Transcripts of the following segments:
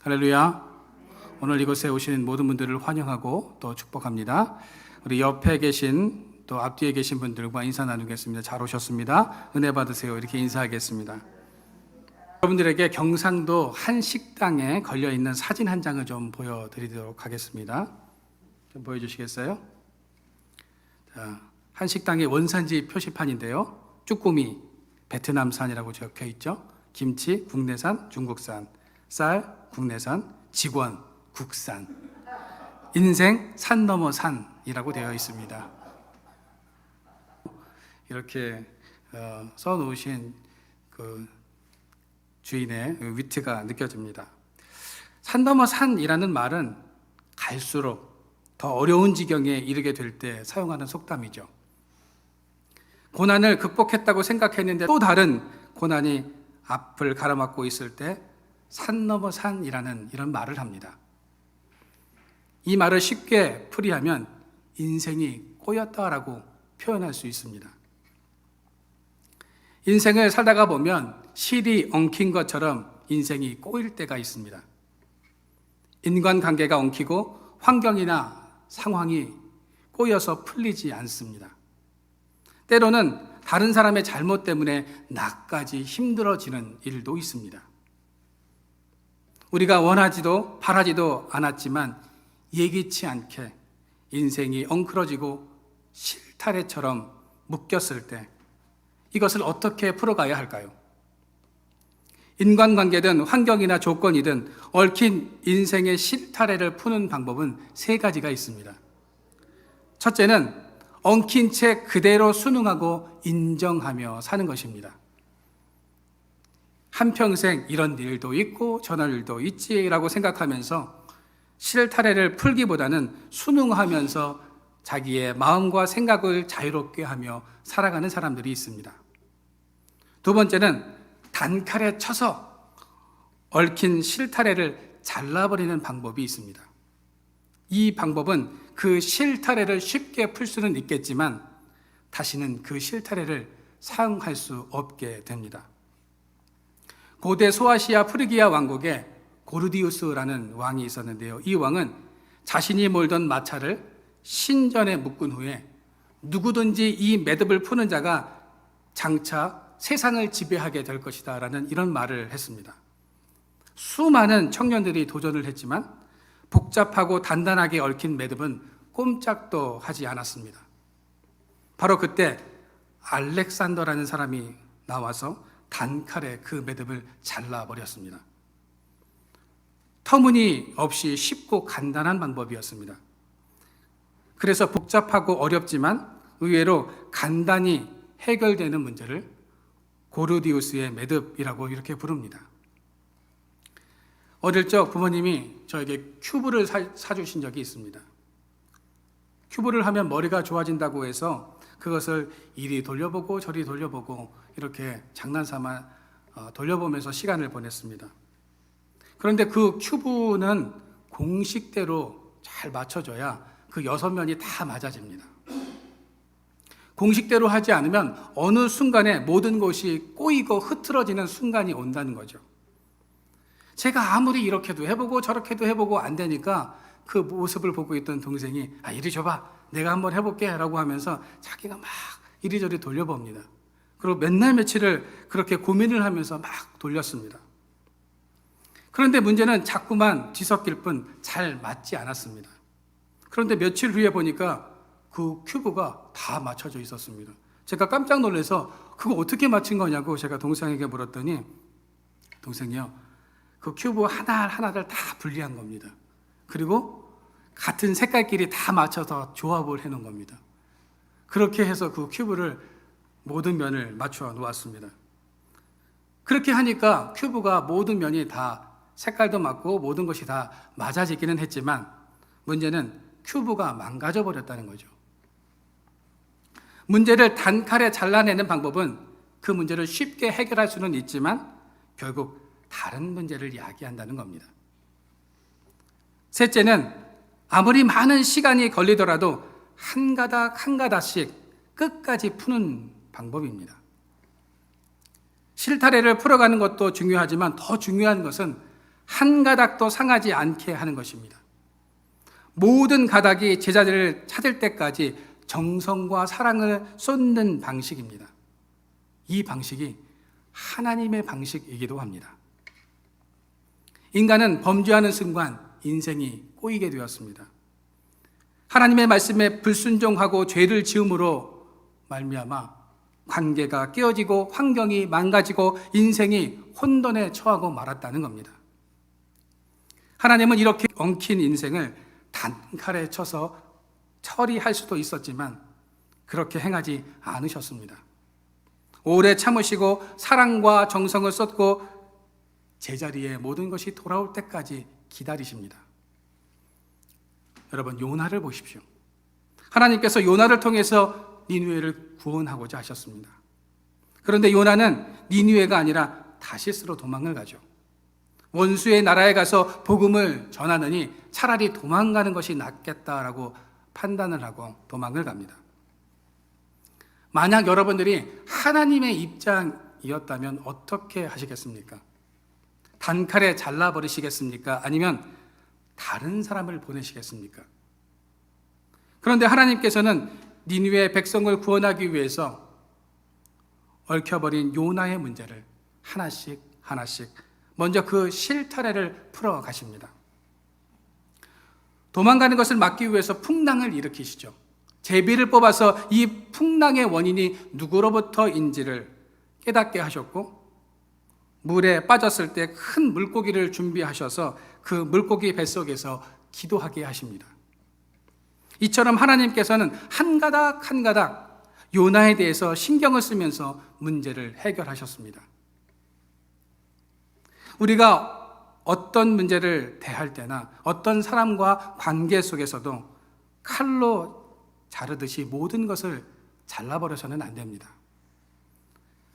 할렐루야. 오늘 이곳에 오신 모든 분들을 환영하고 또 축복합니다. 우리 옆에 계신 또 앞뒤에 계신 분들과 인사 나누겠습니다. 잘 오셨습니다. 은혜 받으세요. 이렇게 인사하겠습니다. 여러분들에게 경상도 한 식당에 걸려있는 사진 한 장을 좀 보여드리도록 하겠습니다. 좀 보여주시겠어요? 자, 한 식당의 원산지 표시판인데요. 쭈꾸미, 베트남산이라고 적혀 있죠. 김치, 국내산, 중국산, 쌀, 국내산, 직원, 국산, 인생, 산 넘어 산이라고 되어 있습니다. 이렇게 써놓으신 그 주인의 위트가 느껴집니다. 산 넘어 산이라는 말은 갈수록 더 어려운 지경에 이르게 될 때 사용하는 속담이죠. 고난을 극복했다고 생각했는데 또 다른 고난이 앞을 가로막고 있을 때 산 넘어 산이라는 이런 말을 합니다. 이 말을 쉽게 풀이하면 인생이 꼬였다라고 표현할 수 있습니다. 인생을 살다가 보면 실이 엉킨 것처럼 인생이 꼬일 때가 있습니다. 인간관계가 엉키고 환경이나 상황이 꼬여서 풀리지 않습니다. 때로는 다른 사람의 잘못 때문에 나까지 힘들어지는 일도 있습니다. 우리가 원하지도 바라지도 않았지만 예기치 않게 인생이 엉클어지고 실타래처럼 묶였을 때 이것을 어떻게 풀어가야 할까요? 인간관계든 환경이나 조건이든 얽힌 인생의 실타래를 푸는 방법은 세 가지가 있습니다. 첫째는 엉킨 채 그대로 순응하고 인정하며 사는 것입니다. 한평생 이런 일도 있고 저런 일도 있지라고 생각하면서 실타래를 풀기보다는 순응하면서 자기의 마음과 생각을 자유롭게 하며 살아가는 사람들이 있습니다. 두 번째는 단칼에 쳐서 얽힌 실타래를 잘라버리는 방법이 있습니다. 이 방법은 그 실타래를 쉽게 풀 수는 있겠지만 다시는 그 실타래를 사용할 수 없게 됩니다. 고대 소아시아 프리기아 왕국에 고르디우스라는 왕이 있었는데요. 이 왕은 자신이 몰던 마차를 신전에 묶은 후에 누구든지 이 매듭을 푸는 자가 장차 세상을 지배하게 될 것이다 라는 이런 말을 했습니다. 수많은 청년들이 도전을 했지만 복잡하고 단단하게 얽힌 매듭은 꼼짝도 하지 않았습니다. 바로 그때 알렉산더라는 사람이 나와서 단칼에 그 매듭을 잘라버렸습니다. 터무니없이 쉽고 간단한 방법이었습니다. 그래서 복잡하고 어렵지만 의외로 간단히 해결되는 문제를 고르디우스의 매듭이라고 이렇게 부릅니다. 어릴 적 부모님이 저에게 큐브를 사주신 적이 있습니다. 큐브를 하면 머리가 좋아진다고 해서 그것을 이리 돌려보고 저리 돌려보고 이렇게 장난삼아 돌려보면서 시간을 보냈습니다. 그런데 그 큐브는 공식대로 잘 맞춰줘야 그 6면이 다 맞아집니다. 공식대로 하지 않으면 어느 순간에 모든 것이 꼬이고 흐트러지는 순간이 온다는 거죠. 제가 아무리 이렇게도 해보고 저렇게도 해보고 안 되니까 그 모습을 보고 있던 동생이 이리 줘봐 내가 한번 해볼게 라고 하면서 자기가 막 이리저리 돌려봅니다. 그리고 몇날 며칠을 그렇게 고민을 하면서 막 돌렸습니다. 그런데 문제는 자꾸만 뒤섞일 뿐 잘 맞지 않았습니다. 그런데 며칠 후에 보니까 그 큐브가 다 맞춰져 있었습니다. 제가 깜짝 놀라서 그거 어떻게 맞춘 거냐고 제가 동생에게 물었더니 동생이요, 그 큐브 하나하나를 다 분리한 겁니다. 그리고 같은 색깔끼리 다 맞춰서 조합을 해놓은 겁니다. 그렇게 해서 그 큐브를 모든 면을 맞춰 놓았습니다. 그렇게 하니까 큐브가 모든 면이 다 색깔도 맞고 모든 것이 다 맞아지기는 했지만 문제는 큐브가 망가져 버렸다는 거죠. 문제를 단칼에 잘라내는 방법은 그 문제를 쉽게 해결할 수는 있지만 결국 다른 문제를 야기한다는 겁니다. 셋째는 아무리 많은 시간이 걸리더라도 한 가닥 한 가닥씩 끝까지 푸는 방법입니다. 실타래를 풀어가는 것도 중요하지만 더 중요한 것은 한 가닥도 상하지 않게 하는 것입니다. 모든 가닥이 제자리를 찾을 때까지 정성과 사랑을 쏟는 방식입니다. 이 방식이 하나님의 방식이기도 합니다. 인간은 범죄하는 순간 인생이 꼬이게 되었습니다. 하나님의 말씀에 불순종하고 죄를 지음으로 말미암아 관계가 깨어지고 환경이 망가지고 인생이 혼돈에 처하고 말았다는 겁니다. 하나님은 이렇게 엉킨 인생을 단칼에 쳐서 처리할 수도 있었지만 그렇게 행하지 않으셨습니다. 오래 참으시고 사랑과 정성을 쏟고 제자리에 모든 것이 돌아올 때까지 기다리십니다. 여러분, 요나를 보십시오. 하나님께서 요나를 통해서 니느웨를 구원하고자 하셨습니다. 그런데 요나는 니느웨가 아니라 다시스로 도망을 가죠. 원수의 나라에 가서 복음을 전하느니 차라리 도망가는 것이 낫겠다라고 판단을 하고 도망을 갑니다. 만약 여러분들이 하나님의 입장이었다면 어떻게 하시겠습니까? 단칼에 잘라버리시겠습니까? 아니면 다른 사람을 보내시겠습니까? 그런데 하나님께서는 니느웨 백성을 구원하기 위해서 얽혀버린 요나의 문제를 하나씩 먼저 그 실타래를 풀어 가십니다. 도망가는 것을 막기 위해서 풍랑을 일으키시죠. 제비를 뽑아서 이 풍랑의 원인이 누구로부터인지를 깨닫게 하셨고, 물에 빠졌을 때 큰 물고기를 준비하셔서 그 물고기 뱃속에서 기도하게 하십니다. 이처럼 하나님께서는 한 가닥 한 가닥 요나에 대해서 신경을 쓰면서 문제를 해결하셨습니다. 우리가 어떤 문제를 대할 때나 어떤 사람과 관계 속에서도 칼로 자르듯이 모든 것을 잘라버려서는 안 됩니다.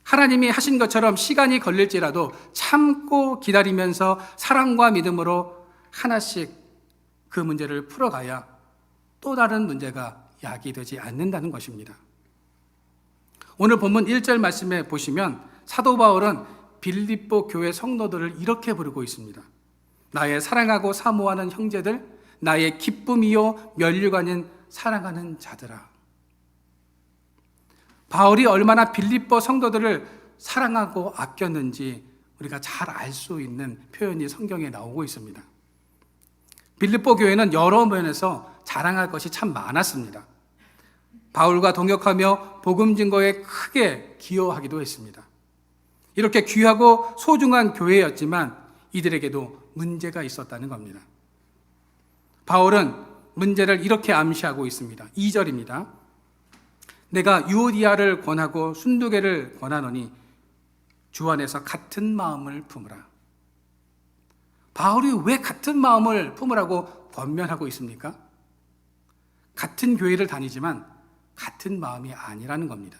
하나님이 하신 것처럼 시간이 걸릴지라도 참고 기다리면서 사랑과 믿음으로 하나씩 그 문제를 풀어가야 또 다른 문제가 야기되지 않는다는 것입니다. 오늘 본문 1절 말씀에 보시면 사도 바울은 빌립보 교회 성도들을 이렇게 부르고 있습니다. 나의 사랑하고 사모하는 형제들, 나의 기쁨이요 면류관인 사랑하는 자들아. 바울이 얼마나 빌립보 성도들을 사랑하고 아꼈는지 우리가 잘 알 수 있는 표현이 성경에 나오고 있습니다. 빌립보 교회는 여러 면에서 자랑할 것이 참 많았습니다. 바울과 동역하며 복음 증거에 크게 기여하기도 했습니다. 이렇게 귀하고 소중한 교회였지만 이들에게도 문제가 있었다는 겁니다. 바울은 문제를 이렇게 암시하고 있습니다. 2절입니다. 내가 유오디아를 권하고 순두개를 권하노니 주 안에서 같은 마음을 품으라. 바울이 왜 같은 마음을 품으라고 권면하고 있습니까? 같은 교회를 다니지만 같은 마음이 아니라는 겁니다.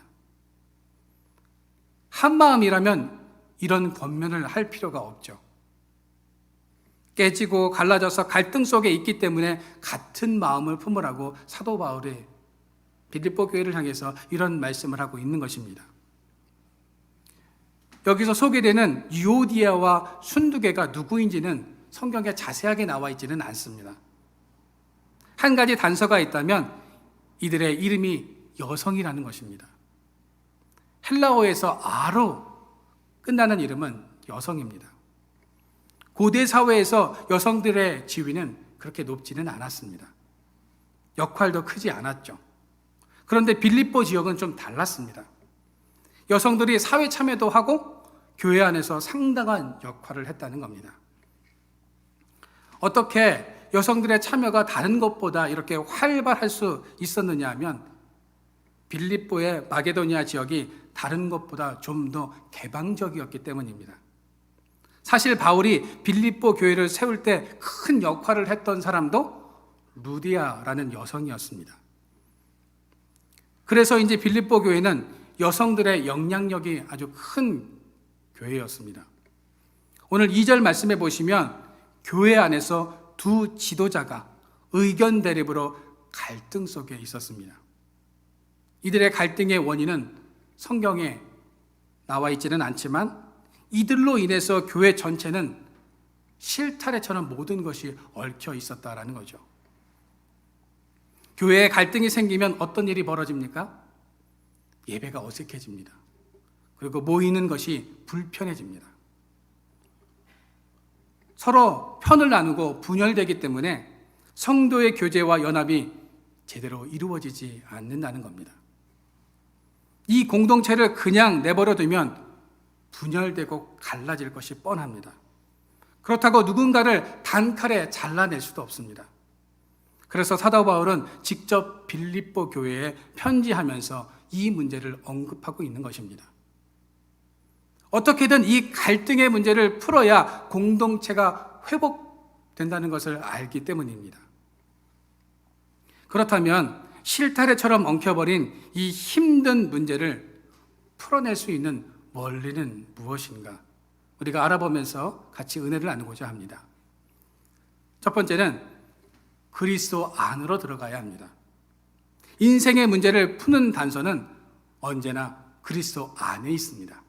한 마음이라면 이런 권면을 할 필요가 없죠. 깨지고 갈라져서 갈등 속에 있기 때문에 같은 마음을 품으라고 사도 바울이 빌립보 교회를 향해서 이런 말씀을 하고 있는 것입니다. 여기서 소개되는 유오디아와 순두개가 누구인지는 성경에 자세하게 나와 있지는 않습니다. 한 가지 단서가 있다면 이들의 이름이 여성이라는 것입니다. 헬라어에서 아로 끝나는 이름은 여성입니다. 고대 사회에서 여성들의 지위는 그렇게 높지는 않았습니다. 역할도 크지 않았죠. 그런데 빌립보 지역은 좀 달랐습니다. 여성들이 사회 참여도 하고 교회 안에서 상당한 역할을 했다는 겁니다. 어떻게 여성들의 참여가 다른 것보다 이렇게 활발할 수 있었느냐 하면 빌립보의 마게도니아 지역이 다른 것보다 좀 더 개방적이었기 때문입니다. 사실 바울이 빌립보 교회를 세울 때 큰 역할을 했던 사람도 루디아라는 여성이었습니다. 그래서 이제 빌립보 교회는 여성들의 영향력이 아주 큰 교회였습니다. 오늘 2절 말씀해 보시면 교회 안에서 두 지도자가 의견 대립으로 갈등 속에 있었습니다. 이들의 갈등의 원인은 성경에 나와 있지는 않지만 이들로 인해서 교회 전체는 실타래처럼 모든 것이 얽혀 있었다라는 거죠. 교회에 갈등이 생기면 어떤 일이 벌어집니까? 예배가 어색해집니다. 그리고 모이는 것이 불편해집니다. 서로 편을 나누고 분열되기 때문에 성도의 교제와 연합이 제대로 이루어지지 않는다는 겁니다. 이 공동체를 그냥 내버려 두면 분열되고 갈라질 것이 뻔합니다. 그렇다고 누군가를 단칼에 잘라낼 수도 없습니다. 그래서 사도 바울은 직접 빌립보 교회에 편지하면서 이 문제를 언급하고 있는 것입니다. 어떻게든 이 갈등의 문제를 풀어야 공동체가 회복된다는 것을 알기 때문입니다. 그렇다면 실타래처럼 엉켜버린 이 힘든 문제를 풀어낼 수 있는 원리는 무엇인가? 우리가 알아보면서 같이 은혜를 나누고자 합니다. 첫 번째는 그리스도 안으로 들어가야 합니다. 인생의 문제를 푸는 단서는 언제나 그리스도 안에 있습니다.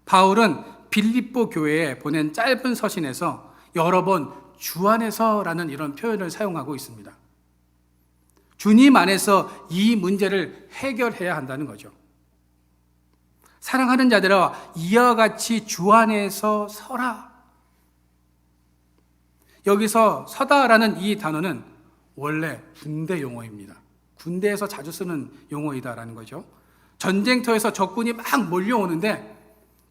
바울은 빌립보 교회에 보낸 짧은 서신에서 여러 번 주 안에서라는 이런 표현을 사용하고 있습니다. 주님 안에서 이 문제를 해결해야 한다는 거죠. 사랑하는 자들아, 이와 같이 주 안에서 서라. 여기서 서다라는 이 단어는 원래 군대 용어입니다. 군대에서 자주 쓰는 용어이다라는 거죠. 전쟁터에서 적군이 막 몰려오는데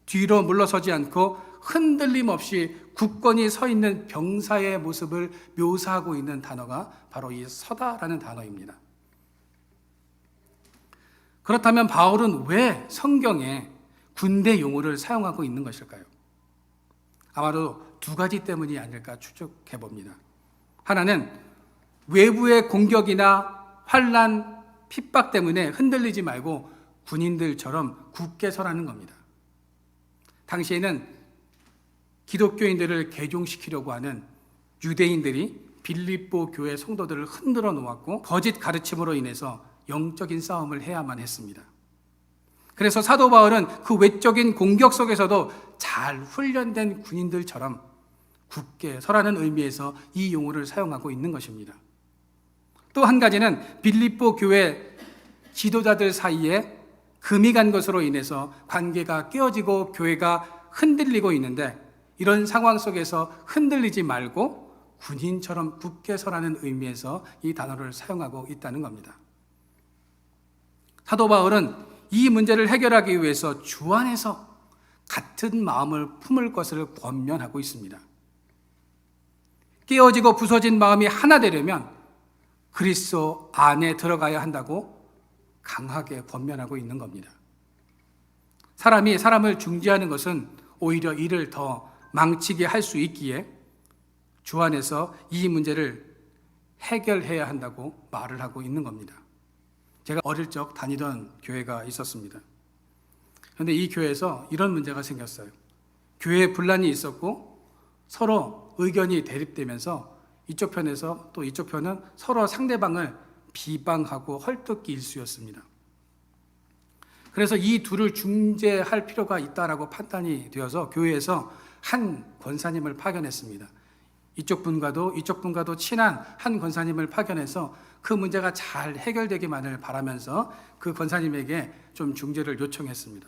뒤로 물러서지 않고 흔들림 없이 굳건히 서 있는 병사의 모습을 묘사하고 있는 단어가 바로 이 서다라는 단어입니다. 그렇다면 바울은 왜 성경에 군대 용어를 사용하고 있는 것일까요? 아마도 두 가지 때문이 아닐까 추측해 봅니다. 하나는 외부의 공격이나 환난, 핍박 때문에 흔들리지 말고 군인들처럼 굳게 서라는 겁니다. 당시에는 기독교인들을 개종시키려고 하는 유대인들이 빌립보 교회 성도들을 흔들어 놓았고 거짓 가르침으로 인해서 영적인 싸움을 해야만 했습니다. 그래서 사도 바울은 그 외적인 공격 속에서도 잘 훈련된 군인들처럼 굳게 서라는 의미에서 이 용어를 사용하고 있는 것입니다. 또 한 가지는 빌립보 교회 지도자들 사이에 금이 간 것으로 인해서 관계가 깨어지고 교회가 흔들리고 있는데 이런 상황 속에서 흔들리지 말고 군인처럼 굳게 서라는 의미에서 이 단어를 사용하고 있다는 겁니다. 사도 바울은 이 문제를 해결하기 위해서 주 안에서 같은 마음을 품을 것을 권면하고 있습니다. 깨어지고 부서진 마음이 하나 되려면 그리스도 안에 들어가야 한다고 강하게 권면하고 있는 겁니다. 사람이 사람을 중재하는 것은 오히려 일을 더 망치게 할 수 있기에 주 안에서 이 문제를 해결해야 한다고 말을 하고 있는 겁니다. 제가 어릴 적 다니던 교회가 있었습니다. 그런데 이 교회에서 이런 문제가 생겼어요. 교회에 분란이 있었고 서로 의견이 대립되면서 이쪽 편에서 또 이쪽 편은 서로 상대방을 비방하고 헐뜯기 일쑤였습니다. 그래서 이 둘을 중재할 필요가 있다라고 판단이 되어서 교회에서 한 권사님을 파견했습니다. 이쪽 분과도 친한 한 권사님을 파견해서 그 문제가 잘 해결되기만을 바라면서 그 권사님에게 좀 중재를 요청했습니다.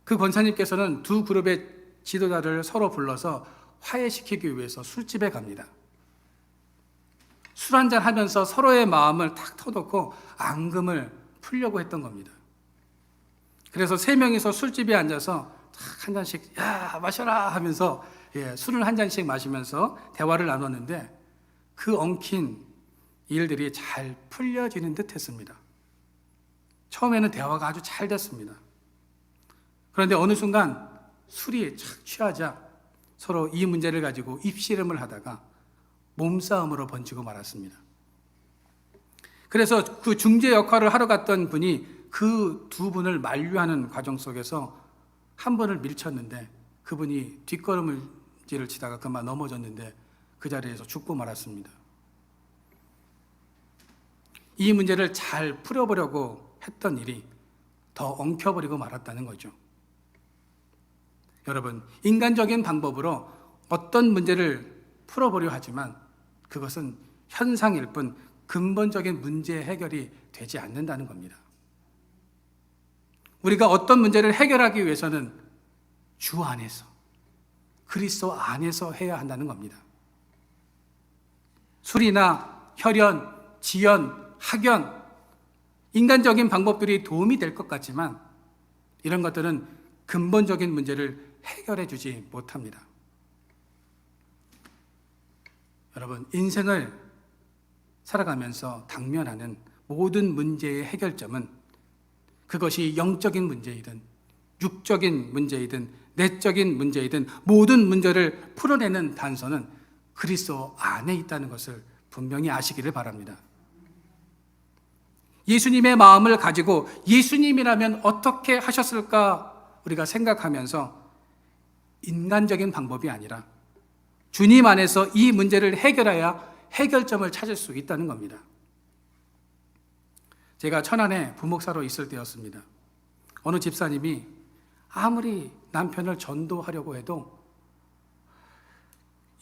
그 권사님께서는 두 그룹의 지도자를 서로 불러서 화해시키기 위해서 술집에 갑니다. 술 한잔 하면서 서로의 마음을 탁 터놓고 앙금을 풀려고 했던 겁니다. 그래서 세 명이서 술집에 앉아서 탁 한 잔씩 야 마셔라 하면서 술을 한 잔씩 마시면서 대화를 나눴는데 그 엉킨 일들이 잘 풀려지는 듯 했습니다. 처음에는 대화가 아주 잘 됐습니다. 그런데 어느 순간 술이 착 취하자 서로 이 문제를 가지고 입씨름을 하다가 몸싸움으로 번지고 말았습니다. 그래서 그 중재 역할을 하러 갔던 분이 그 두 분을 만류하는 과정 속에서 한 분을 밀쳤는데 그분이 뒷걸음질을 치다가 그만 넘어졌는데 그 자리에서 죽고 말았습니다. 이 문제를 잘 풀어보려고 했던 일이 더 엉켜버리고 말았다는 거죠. 여러분, 인간적인 방법으로 어떤 문제를 풀어보려 하지만 그것은 현상일 뿐 근본적인 문제 해결이 되지 않는다는 겁니다. 우리가 어떤 문제를 해결하기 위해서는 주 안에서, 그리스도 안에서 해야 한다는 겁니다. 술이나 혈연, 지연, 학연, 인간적인 방법들이 도움이 될 것 같지만 이런 것들은 근본적인 문제를 해결해 주지 못합니다. 여러분, 인생을 살아가면서 당면하는 모든 문제의 해결점은 그것이 영적인 문제이든 육적인 문제이든 내적인 문제이든 모든 문제를 풀어내는 단서는 그리스도 안에 있다는 것을 분명히 아시기를 바랍니다. 예수님의 마음을 가지고 예수님이라면 어떻게 하셨을까 우리가 생각하면서 인간적인 방법이 아니라 주님 안에서 이 문제를 해결해야 해결점을 찾을 수 있다는 겁니다. 제가 천안에 부목사로 있을 때였습니다. 어느 집사님이 아무리 남편을 전도하려고 해도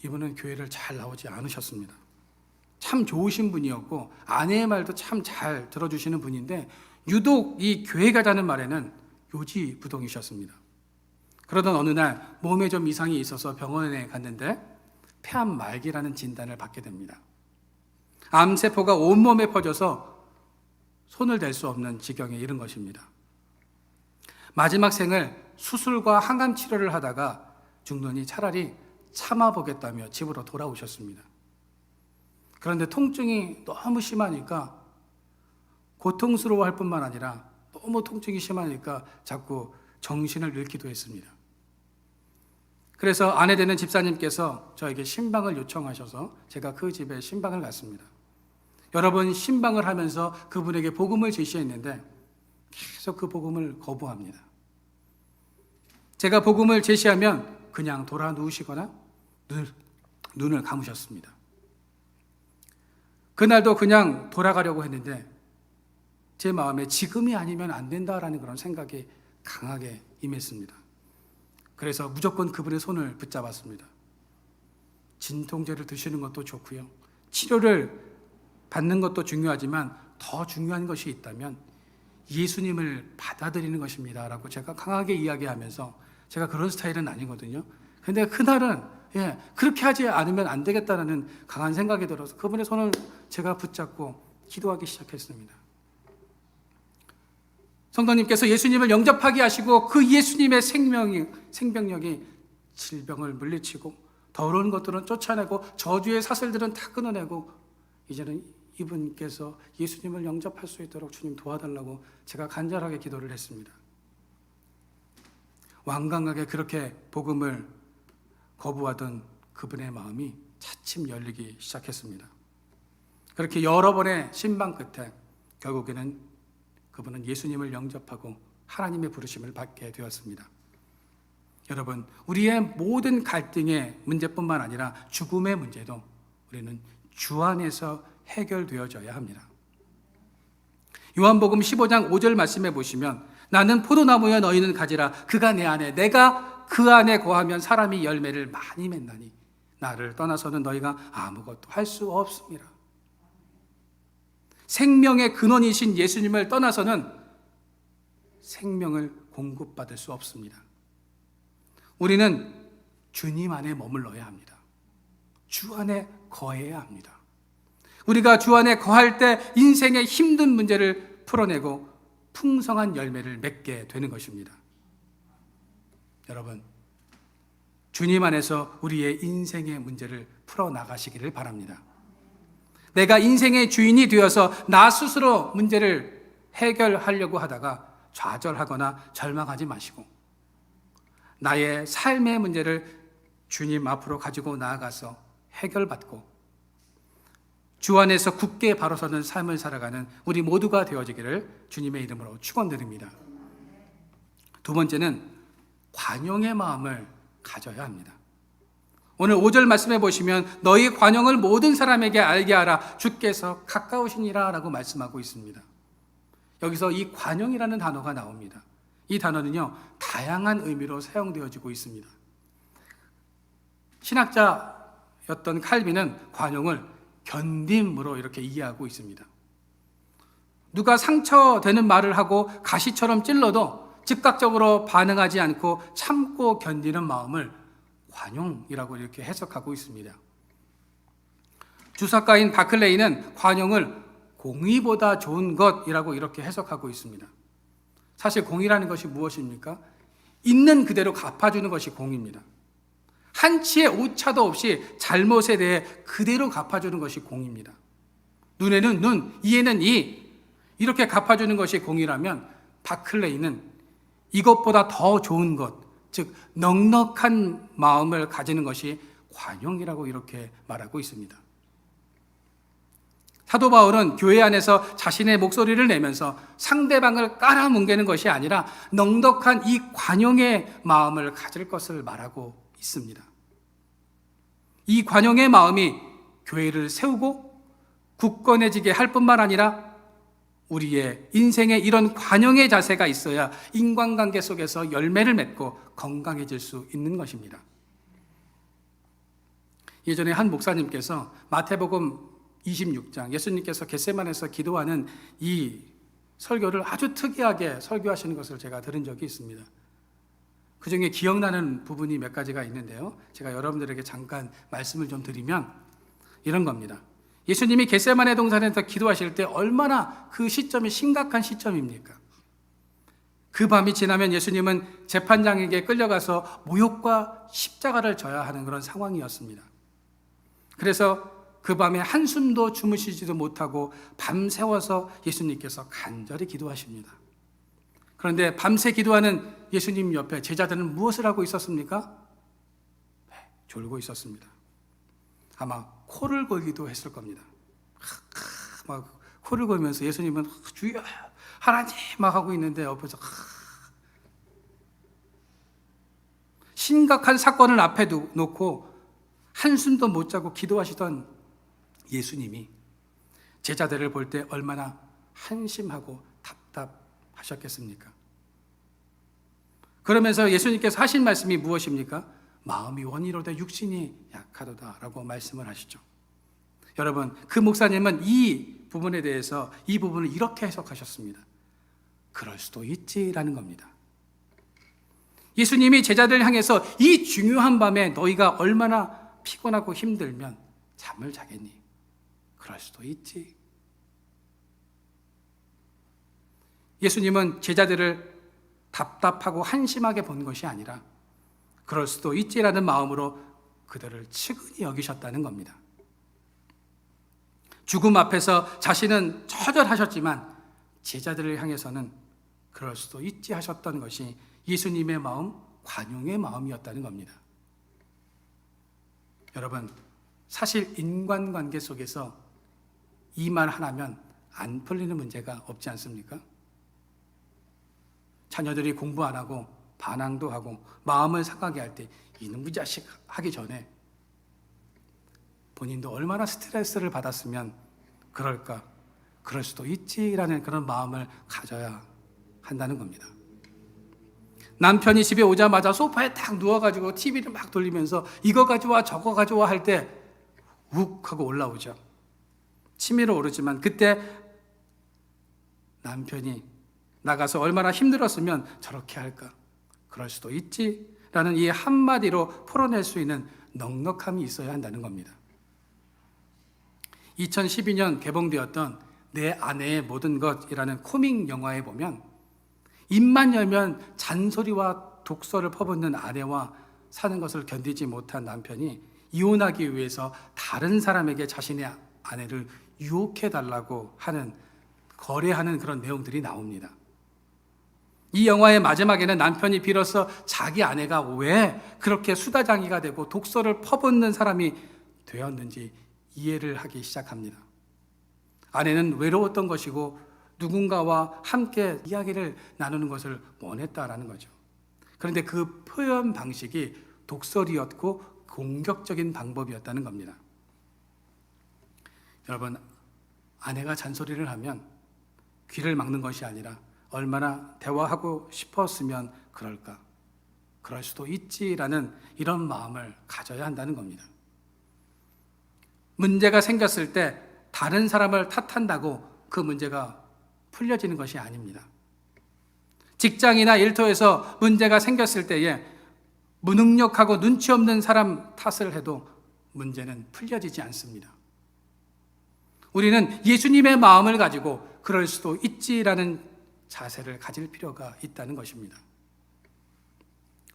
이분은 교회를 잘 나오지 않으셨습니다. 참 좋으신 분이었고 아내의 말도 참 잘 들어주시는 분인데 유독 이 교회 가자는 말에는 요지부동이셨습니다. 그러던 어느 날 몸에 좀 이상이 있어서 병원에 갔는데 폐암 말기라는 진단을 받게 됩니다. 암세포가 온몸에 퍼져서 손을 댈 수 없는 지경에 이른 것입니다. 마지막 생을 수술과 항암 치료를 하다가 죽느니 차라리 참아보겠다며 집으로 돌아오셨습니다. 그런데 통증이 너무 심하니까 고통스러워할 뿐만 아니라 너무 통증이 심하니까 자꾸 정신을 잃기도 했습니다. 그래서 아내 되는 집사님께서 저에게 신방을 요청하셔서 제가 그 집에 신방을 갔습니다. 여러 번 신방을 하면서 그분에게 복음을 제시했는데 계속 그 복음을 거부합니다. 제가 복음을 제시하면 그냥 돌아 누우시거나 눈을 감으셨습니다. 그날도 그냥 돌아가려고 했는데 제 마음에 지금이 아니면 안 된다라는 그런 생각이 강하게 임했습니다. 그래서 무조건 그분의 손을 붙잡았습니다. 진통제를 드시는 것도 좋고요. 치료를 받는 것도 중요하지만 더 중요한 것이 있다면 예수님을 받아들이는 것입니다 라고 제가 강하게 이야기하면서 제가 그런 스타일은 아니거든요. 근데 그날은 그렇게 하지 않으면 안 되겠다는 강한 생각이 들어서 그분의 손을 제가 붙잡고 기도하기 시작했습니다. 성도님께서 예수님을 영접하게 하시고 그 예수님의 생명력이 질병을 물리치고 더러운 것들은 쫓아내고 저주의 사슬들은 다 끊어내고 이제는 이분께서 예수님을 영접할 수 있도록 주님 도와달라고 제가 간절하게 기도를 했습니다. 완강하게 그렇게 복음을 거부하던 그분의 마음이 차츰 열리기 시작했습니다. 그렇게 여러 번의 신방 끝에 결국에는 그분은 예수님을 영접하고 하나님의 부르심을 받게 되었습니다. 여러분, 우리의 모든 갈등의 문제뿐만 아니라 죽음의 문제도 우리는 주 안에서 해결되어져야 합니다. 요한복음 15장 5절 말씀해 보시면 나는 포도나무여 너희는 가지라 그가 내 안에 내가 그 안에 거하면 사람이 열매를 많이 맺나니 나를 떠나서는 너희가 아무것도 할 수 없습니다. 생명의 근원이신 예수님을 떠나서는 생명을 공급받을 수 없습니다. 우리는 주님 안에 머물러야 합니다. 주 안에 거해야 합니다. 우리가 주 안에 거할 때 인생의 힘든 문제를 풀어내고 풍성한 열매를 맺게 되는 것입니다. 여러분, 주님 안에서 우리의 인생의 문제를 풀어나가시기를 바랍니다. 내가 인생의 주인이 되어서 나 스스로 문제를 해결하려고 하다가 좌절하거나 절망하지 마시고 나의 삶의 문제를 주님 앞으로 가지고 나아가서 해결받고 주 안에서 굳게 바로 서는 삶을 살아가는 우리 모두가 되어지기를 주님의 이름으로 축원드립니다. 두 번째는 관용의 마음을 가져야 합니다. 오늘 5절 말씀해 보시면 너희 관용을 모든 사람에게 알게 하라 주께서 가까우시니라 라고 말씀하고 있습니다. 여기서 이 관용이라는 단어가 나옵니다. 이 단어는요 다양한 의미로 사용되어지고 있습니다. 신학자였던 칼빈은 관용을 견딤으로 이렇게 이해하고 있습니다. 누가 상처되는 말을 하고 가시처럼 찔러도 즉각적으로 반응하지 않고 참고 견디는 마음을 관용이라고 이렇게 해석하고 있습니다. 주석가인 바클레이는 관용을 공의보다 좋은 것이라고 이렇게 해석하고 있습니다. 사실 공의라는 것이 무엇입니까? 있는 그대로 갚아주는 것이 공의입니다. 한치의 오차도 없이 잘못에 대해 그대로 갚아주는 것이 공의입니다. 눈에는 눈, 이에는 이, 이렇게 갚아주는 것이 공의라면 바클레이는 이것보다 더 좋은 것, 즉 넉넉한 마음을 가지는 것이 관용이라고 이렇게 말하고 있습니다. 사도 바울은 교회 안에서 자신의 목소리를 내면서 상대방을 깔아뭉개는 것이 아니라 넉넉한 이 관용의 마음을 가질 것을 말하고 있습니다. 이 관용의 마음이 교회를 세우고 굳건해지게 할 뿐만 아니라 우리의 인생에 이런 관용의 자세가 있어야 인간관계 속에서 열매를 맺고 건강해질 수 있는 것입니다. 예전에 한 목사님께서 마태복음 26장 예수님께서 겟세마네에서 기도하는 이 설교를 아주 특이하게 설교하시는 것을 제가 들은 적이 있습니다. 그 중에 기억나는 부분이 몇 가지가 있는데요. 제가 여러분들에게 잠깐 말씀을 좀 드리면 이런 겁니다. 예수님이 겟세마네 동산에서 기도하실 때 얼마나 그 시점이 심각한 시점입니까? 그 밤이 지나면 예수님은 재판장에게 끌려가서 모욕과 십자가를 져야 하는 그런 상황이었습니다. 그래서 그 밤에 한숨도 주무시지도 못하고 밤새워서 예수님께서 간절히 기도하십니다. 그런데 밤새 기도하는 예수님 옆에 제자들은 무엇을 하고 있었습니까? 네, 졸고 있었습니다. 아마 코를 골기도 했을 겁니다. 막 코를 골면서 예수님은 주여 하나님 막 하고 있는데 옆에서 심각한 사건을 앞에 놓고 한숨도 못 자고 기도하시던 예수님이 제자들을 볼 때 얼마나 한심하고 답답하셨겠습니까? 그러면서 예수님께서 하신 말씀이 무엇입니까? 마음이 원이로되 육신이 약하도다 라고 말씀을 하시죠. 여러분, 그 목사님은 이 부분에 대해서 이 부분을 이렇게 해석하셨습니다. 그럴 수도 있지라는 겁니다. 예수님이 제자들 향해서 이 중요한 밤에 너희가 얼마나 피곤하고 힘들면 잠을 자겠니? 그럴 수도 있지. 예수님은 제자들을 답답하고 한심하게 본 것이 아니라 그럴 수도 있지라는 마음으로 그들을 측은히 여기셨다는 겁니다. 죽음 앞에서 자신은 처절하셨지만 제자들을 향해서는 그럴 수도 있지 하셨던 것이 예수님의 마음, 관용의 마음이었다는 겁니다. 여러분, 사실 인간관계 속에서 이 말 하나면 안 풀리는 문제가 없지 않습니까? 자녀들이 공부 안 하고 반항도 하고 마음을 상하게 할 때 이놈의 자식 하기 전에 본인도 얼마나 스트레스를 받았으면 그럴까? 그럴 수도 있지라는 그런 마음을 가져야 한다는 겁니다. 남편이 집에 오자마자 소파에 딱 누워가지고 TV를 막 돌리면서 이거 가져와 저거 가져와 할 때 욱 하고 올라오죠. 치밀어 오르지만 그때 남편이 나가서 얼마나 힘들었으면 저렇게 할까? 그럴 수도 있지라는 이 한마디로 풀어낼 수 있는 넉넉함이 있어야 한다는 겁니다. 2012년 개봉되었던 내 아내의 모든 것이라는 코믹 영화에 보면 입만 열면 잔소리와 독설을 퍼붓는 아내와 사는 것을 견디지 못한 남편이 이혼하기 위해서 다른 사람에게 자신의 아내를 유혹해달라고 하는, 거래하는 그런 내용들이 나옵니다. 이 영화의 마지막에는 남편이 비로소 자기 아내가 왜 그렇게 수다장이가 되고 독설을 퍼붓는 사람이 되었는지 이해를 하기 시작합니다. 아내는 외로웠던 것이고 누군가와 함께 이야기를 나누는 것을 원했다라는 거죠. 그런데 그 표현 방식이 독설이었고 공격적인 방법이었다는 겁니다. 여러분, 아내가 잔소리를 하면 귀를 막는 것이 아니라 얼마나 대화하고 싶었으면 그럴까? 그럴 수도 있지라는 이런 마음을 가져야 한다는 겁니다. 문제가 생겼을 때 다른 사람을 탓한다고 그 문제가 풀려지는 것이 아닙니다. 직장이나 일터에서 문제가 생겼을 때에 무능력하고 눈치 없는 사람 탓을 해도 문제는 풀려지지 않습니다. 우리는 예수님의 마음을 가지고 그럴 수도 있지라는 자세를 가질 필요가 있다는 것입니다.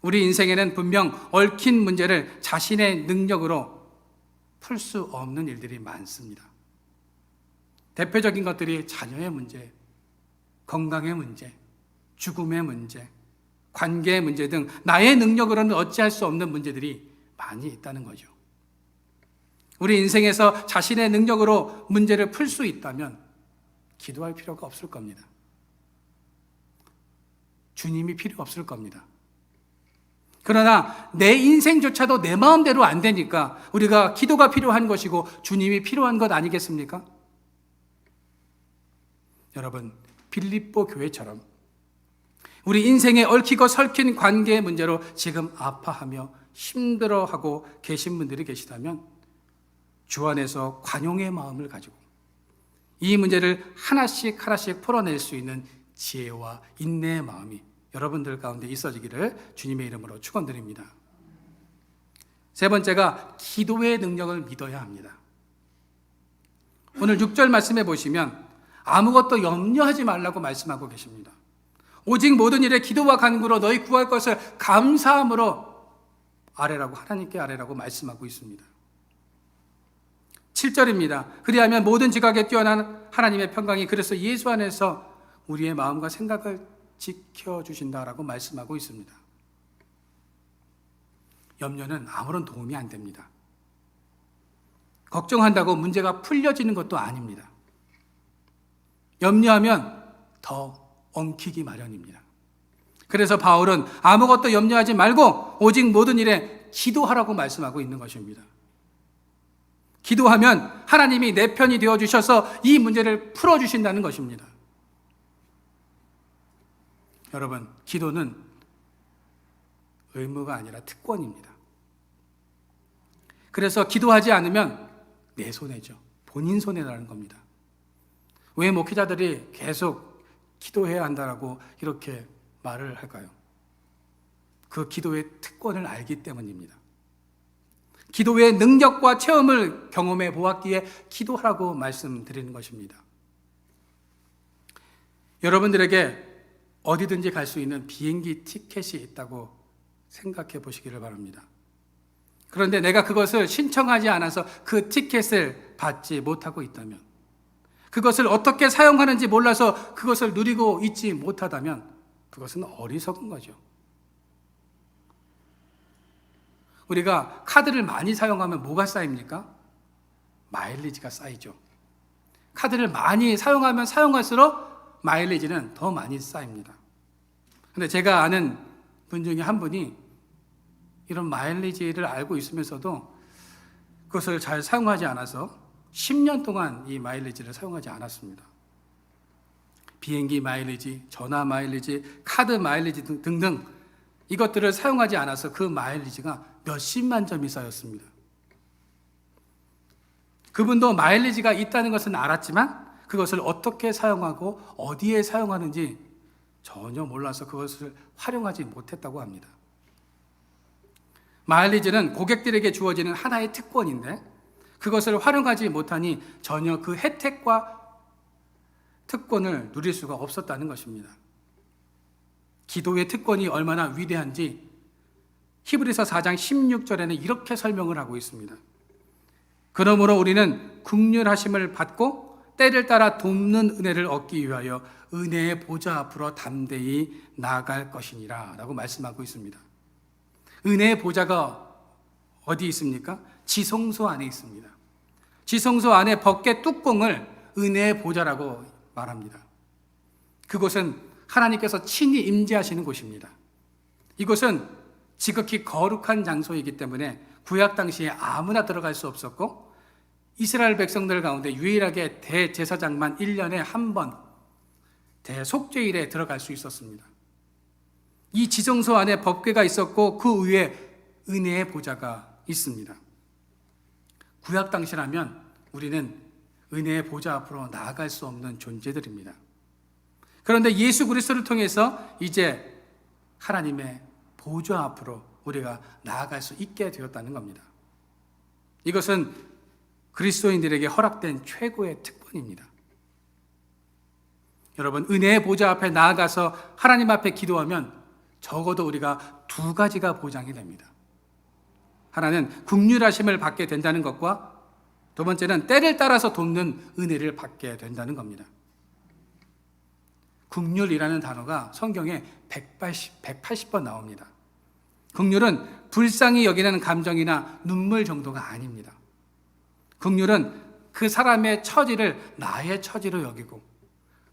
우리 인생에는 분명 얽힌 문제를 자신의 능력으로 풀 수 없는 일들이 많습니다. 대표적인 것들이 자녀의 문제, 건강의 문제, 죽음의 문제, 관계의 문제 등 나의 능력으로는 어찌할 수 없는 문제들이 많이 있다는 거죠. 우리 인생에서 자신의 능력으로 문제를 풀 수 있다면 기도할 필요가 없을 겁니다. 주님이 필요 없을 겁니다. 그러나 내 인생조차도 내 마음대로 안 되니까 우리가 기도가 필요한 것이고 주님이 필요한 것 아니겠습니까? 여러분, 빌립보 교회처럼 우리 인생에 얽히고 설킨 관계의 문제로 지금 아파하며 힘들어하고 계신 분들이 계시다면 주 안에서 관용의 마음을 가지고 이 문제를 하나씩 풀어낼 수 있는 지혜와 인내의 마음이 여러분들 가운데 있어지기를 주님의 이름으로 축원드립니다. 세 번째가 기도의 능력을 믿어야 합니다. 오늘 6절 말씀해 보시면 아무것도 염려하지 말라고 말씀하고 계십니다. 오직 모든 일에 기도와 간구로 너희 구할 것을 감사함으로 아뢰라고, 하나님께 아뢰라고 말씀하고 있습니다. 7절입니다. 그리하면 모든 지각에 뛰어난 하나님의 평강이 그래서 예수 안에서 우리의 마음과 생각을 지켜주신다라고 말씀하고 있습니다. 염려는 아무런 도움이 안 됩니다. 걱정한다고 문제가 풀려지는 것도 아닙니다. 염려하면 더 엉키기 마련입니다. 그래서 바울은 아무것도 염려하지 말고 오직 모든 일에 기도하라고 말씀하고 있는 것입니다. 기도하면 하나님이 내 편이 되어주셔서 이 문제를 풀어주신다는 것입니다. 여러분, 기도는 의무가 아니라 특권입니다. 그래서 기도하지 않으면 내 손해죠. 본인 손해라는 겁니다. 왜 목회자들이 계속 기도해야 한다라고 이렇게 말을 할까요? 그 기도의 특권을 알기 때문입니다. 기도의 능력과 체험을 경험해 보았기에 기도하라고 말씀드리는 것입니다. 여러분들에게 어디든지 갈 수 있는 비행기 티켓이 있다고 생각해 보시기를 바랍니다. 그런데 내가 그것을 신청하지 않아서 그 티켓을 받지 못하고 있다면, 그것을 어떻게 사용하는지 몰라서 그것을 누리고 있지 못하다면 그것은 어리석은 거죠. 우리가 카드를 많이 사용하면 뭐가 쌓입니까? 마일리지가 쌓이죠. 카드를 많이 사용하면 사용할수록 마일리지는 더 많이 쌓입니다. 근데 제가 아는 분 중에 한 분이 이런 마일리지를 알고 있으면서도 그것을 잘 사용하지 않아서 10년 동안 이 마일리지를 사용하지 않았습니다. 비행기 마일리지, 전화 마일리지, 카드 마일리지 등등 이것들을 사용하지 않아서 그 마일리지가 몇십만 점이 쌓였습니다. 그분도 마일리지가 있다는 것은 알았지만 그것을 어떻게 사용하고 어디에 사용하는지 전혀 몰라서 그것을 활용하지 못했다고 합니다. 마일리지는 고객들에게 주어지는 하나의 특권인데 그것을 활용하지 못하니 전혀 그 혜택과 특권을 누릴 수가 없었다는 것입니다. 기도의 특권이 얼마나 위대한지 히브리서 4장 16절에는 이렇게 설명을 하고 있습니다. 그러므로 우리는 긍휼하심을 받고 때를 따라 돕는 은혜를 얻기 위하여 은혜의 보좌 앞으로 담대히 나아갈 것이니라 라고 말씀하고 있습니다. 은혜의 보좌가 어디 있습니까? 지성소 안에 있습니다. 지성소 안에 법궤 뚜껑을 은혜의 보좌라고 말합니다. 그곳은 하나님께서 친히 임재하시는 곳입니다. 이곳은 지극히 거룩한 장소이기 때문에 구약 당시에 아무나 들어갈 수 없었고 이스라엘 백성들 가운데 유일하게 대제사장만 1년에 한 번 대속죄일에 들어갈 수 있었습니다. 이 지성소 안에 법궤가 있었고 그 위에 은혜의 보좌가 있습니다. 구약 당시라면 우리는 은혜의 보좌 앞으로 나아갈 수 없는 존재들입니다. 그런데 예수 그리스도를 통해서 이제 하나님의 보좌 앞으로 우리가 나아갈 수 있게 되었다는 겁니다. 이것은 그리스도인들에게 허락된 최고의 특권입니다. 여러분, 은혜의 보좌 앞에 나아가서 하나님 앞에 기도하면 적어도 우리가 두 가지가 보장이 됩니다. 하나는 긍휼하심을 받게 된다는 것과 두 번째는 때를 따라서 돕는 은혜를 받게 된다는 겁니다. 긍휼이라는 단어가 성경에 180번 나옵니다. 긍휼은 불쌍히 여기는 감정이나 눈물 정도가 아닙니다. 긍휼은 그 사람의 처지를 나의 처지로 여기고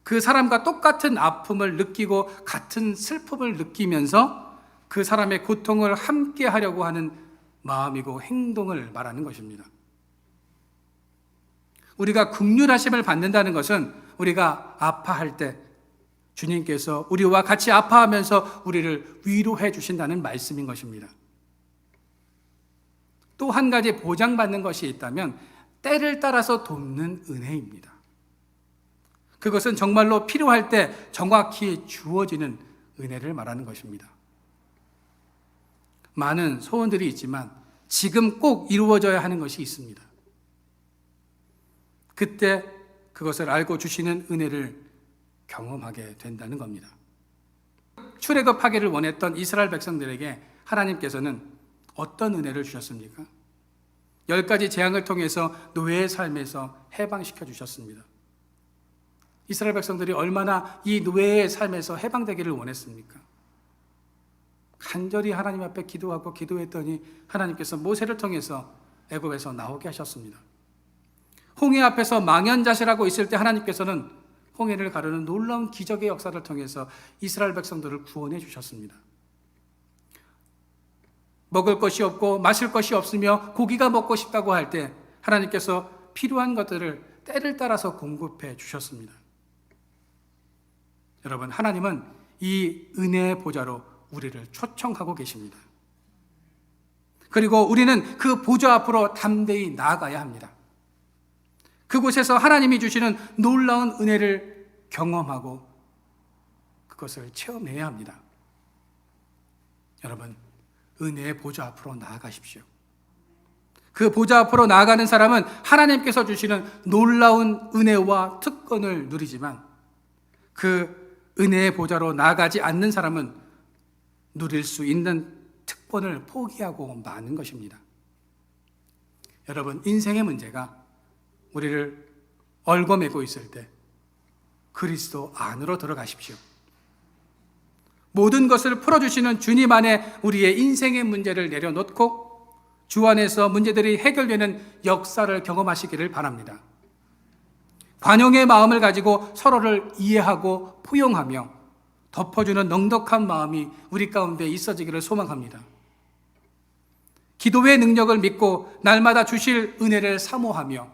그 사람과 똑같은 아픔을 느끼고 같은 슬픔을 느끼면서 그 사람의 고통을 함께 하려고 하는 마음이고 행동을 말하는 것입니다. 우리가 긍휼하심을 받는다는 것은 우리가 아파할 때 주님께서 우리와 같이 아파하면서 우리를 위로해 주신다는 말씀인 것입니다. 또 한 가지 보장받는 것이 있다면 때를 따라서 돕는 은혜입니다. 그것은 정말로 필요할 때 정확히 주어지는 은혜를 말하는 것입니다. 많은 소원들이 있지만 지금 꼭 이루어져야 하는 것이 있습니다. 그때 그것을 알고 주시는 은혜를 경험하게 된다는 겁니다. 출애굽하기를 원했던 이스라엘 백성들에게 하나님께서는 어떤 은혜를 주셨습니까? 10가지 재앙을 통해서 노예의 삶에서 해방시켜 주셨습니다. 이스라엘 백성들이 얼마나 이 노예의 삶에서 해방되기를 원했습니까? 간절히 하나님 앞에 기도하고 기도했더니 하나님께서 모세를 통해서 애굽에서 나오게 하셨습니다. 홍해 앞에서 망연자실하고 있을 때 하나님께서는 홍해를 가르는 놀라운 기적의 역사를 통해서 이스라엘 백성들을 구원해 주셨습니다. 먹을 것이 없고 마실 것이 없으며 고기가 먹고 싶다고 할 때 하나님께서 필요한 것들을 때를 따라서 공급해 주셨습니다. 여러분, 하나님은 이 은혜의 보좌로 우리를 초청하고 계십니다. 그리고 우리는 그 보좌 앞으로 담대히 나아가야 합니다. 그곳에서 하나님이 주시는 놀라운 은혜를 경험하고 그것을 체험해야 합니다. 여러분, 은혜의 보좌 앞으로 나아가십시오. 그 보좌 앞으로 나아가는 사람은 하나님께서 주시는 놀라운 은혜와 특권을 누리지만 그 은혜의 보좌로 나아가지 않는 사람은 누릴 수 있는 특권을 포기하고 마는 것입니다. 여러분, 인생의 문제가 우리를 얽어매고 있을 때 그리스도 안으로 들어가십시오. 모든 것을 풀어주시는 주님 안에 우리의 인생의 문제를 내려놓고 주 안에서 문제들이 해결되는 역사를 경험하시기를 바랍니다. 관용의 마음을 가지고 서로를 이해하고 포용하며 덮어주는 넉넉한 마음이 우리 가운데 있어지기를 소망합니다. 기도의 능력을 믿고 날마다 주실 은혜를 사모하며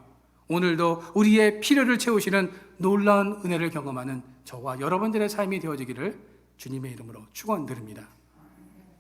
오늘도 우리의 필요를 채우시는 놀라운 은혜를 경험하는 저와 여러분들의 삶이 되어지기를 주님의 이름으로 축원드립니다.